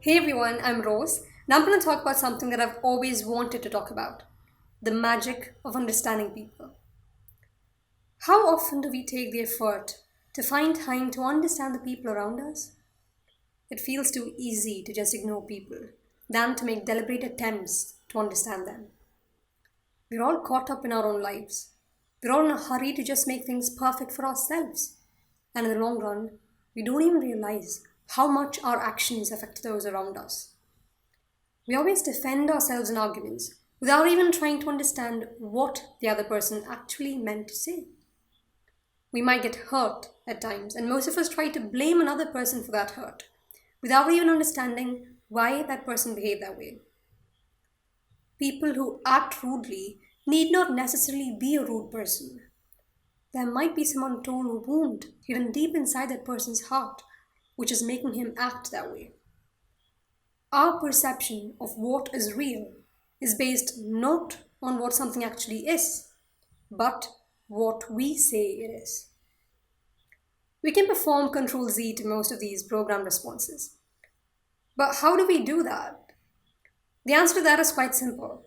Hey everyone, I'm Rose, and I'm going to talk about something that I've always wanted to talk about: the magic of understanding people. How often do we take the effort to find time to understand the people around us? It feels too easy to just ignore people than to make deliberate attempts to understand them. We're all caught up in our own lives. We're all in a hurry to just make things perfect for ourselves. And in the long run, we don't even realize how much our actions affect those around us. We always defend ourselves in arguments without even trying to understand what the other person actually meant to say. We might get hurt at times, and most of us try to blame another person for that hurt without even understanding why that person behaved that way. People who act rudely need not necessarily be a rude person. There might be some untold wound hidden deep inside that person's heart, which is making him act that way. Our perception of what is real is based not on what something actually is, but what we say it is. We can perform Control Z to most of these program responses. But how do we do that? The answer to that is quite simple: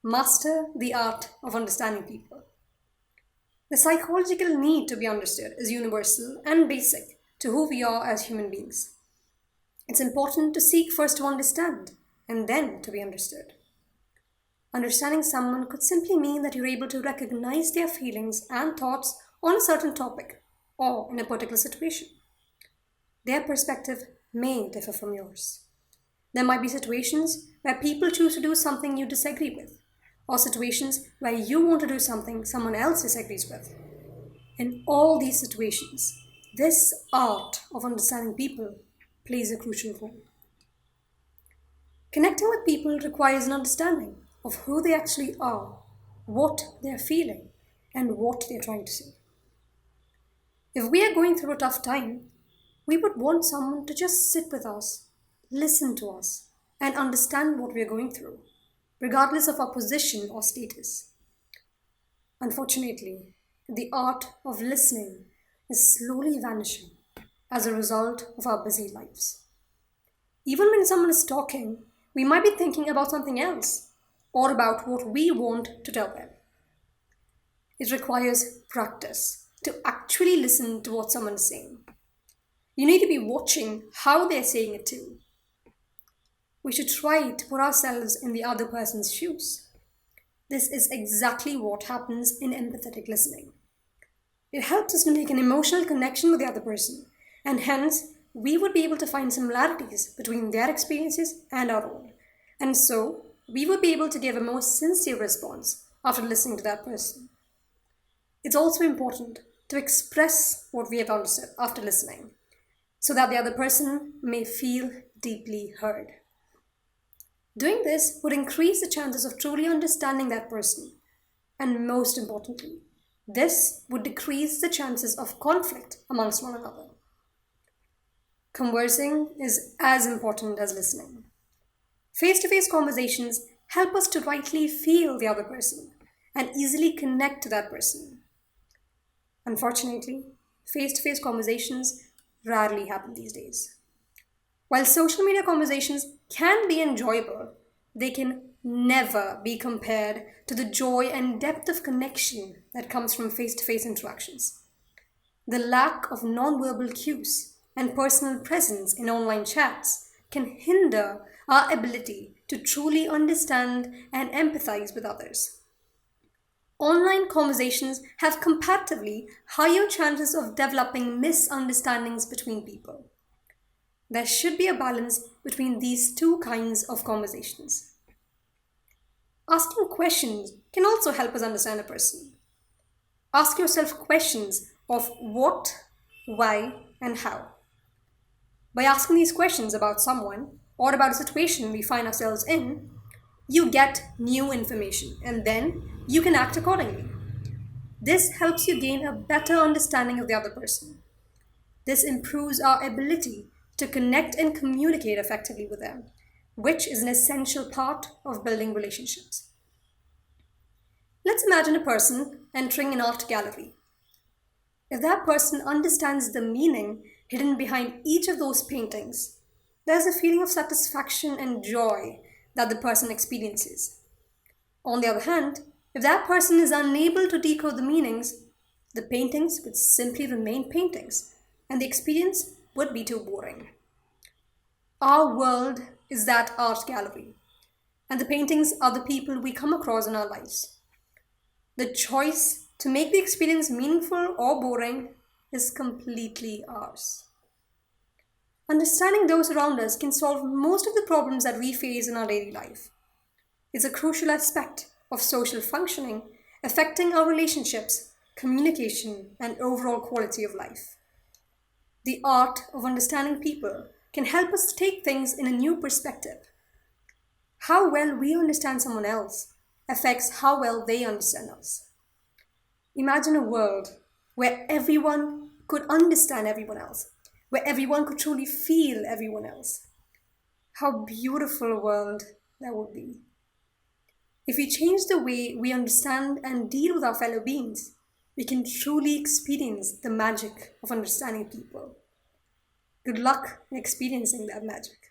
master the art of understanding people. The psychological need to be understood is universal and basic to who we are as human beings. It's important to seek first to understand and then to be understood. Understanding someone could simply mean that you're able to recognize their feelings and thoughts on a certain topic or in a particular situation. Their perspective may differ from yours. There might be situations where people choose to do something you disagree with, or situations where you want to do something someone else disagrees with. In all these situations, this art of understanding people plays a crucial role. Connecting with people requires an understanding of who they actually are, what they're feeling, and what they're trying to say. If we are going through a tough time, we would want someone to just sit with us, listen to us, and understand what we are going through, regardless of our position or status. Unfortunately, the art of listening is slowly vanishing as a result of our busy lives. Even when someone is talking, we might be thinking about something else or about what we want to tell them. It requires practice to actually listen to what someone is saying. You need to be watching how they're saying it too. We should try to put ourselves in the other person's shoes. This is exactly what happens in empathetic listening. It helps us to make an emotional connection with the other person, and hence we would be able to find similarities between their experiences and our own. And so we would be able to give a more sincere response after listening to that person. It's also important to express what we have understood after listening, so that the other person may feel deeply heard. Doing this would increase the chances of truly understanding that person, and most importantly, this would decrease the chances of conflict amongst one another. Conversing is as important as listening. Face-to-face conversations help us to rightly feel the other person and easily connect to that person. Unfortunately, face-to-face conversations rarely happen these days. While social media conversations can be enjoyable, they can never be compared to the joy and depth of connection that comes from face-to-face interactions. The lack of nonverbal cues and personal presence in online chats can hinder our ability to truly understand and empathize with others. Online conversations have comparatively higher chances of developing misunderstandings between people. There should be a balance between these two kinds of conversations. Asking questions can also help us understand a person. Ask yourself questions of what, why, and how. By asking these questions about someone or about a situation we find ourselves in, you get new information and then you can act accordingly. This helps you gain a better understanding of the other person. This improves our ability to connect and communicate effectively with them, which is an essential part of building relationships. Let's imagine a person entering an art gallery. If that person understands the meaning hidden behind each of those paintings, there's a feeling of satisfaction and joy that the person experiences. On the other hand, if that person is unable to decode the meanings, the paintings would simply remain paintings, and the experience would be too boring. Our world is that art gallery, and the paintings are the people we come across in our lives. The choice to make the experience meaningful or boring is completely ours. Understanding those around us can solve most of the problems that we face in our daily life. It's a crucial aspect of social functioning, affecting our relationships, communication, and overall quality of life. The art of understanding people can help us take things in a new perspective. How well we understand someone else affects how well they understand us. Imagine a world where everyone could understand everyone else, where everyone could truly feel everyone else. How beautiful a world that would be. If we change the way we understand and deal with our fellow beings, we can truly experience the magic of understanding people. Good luck in experiencing that magic.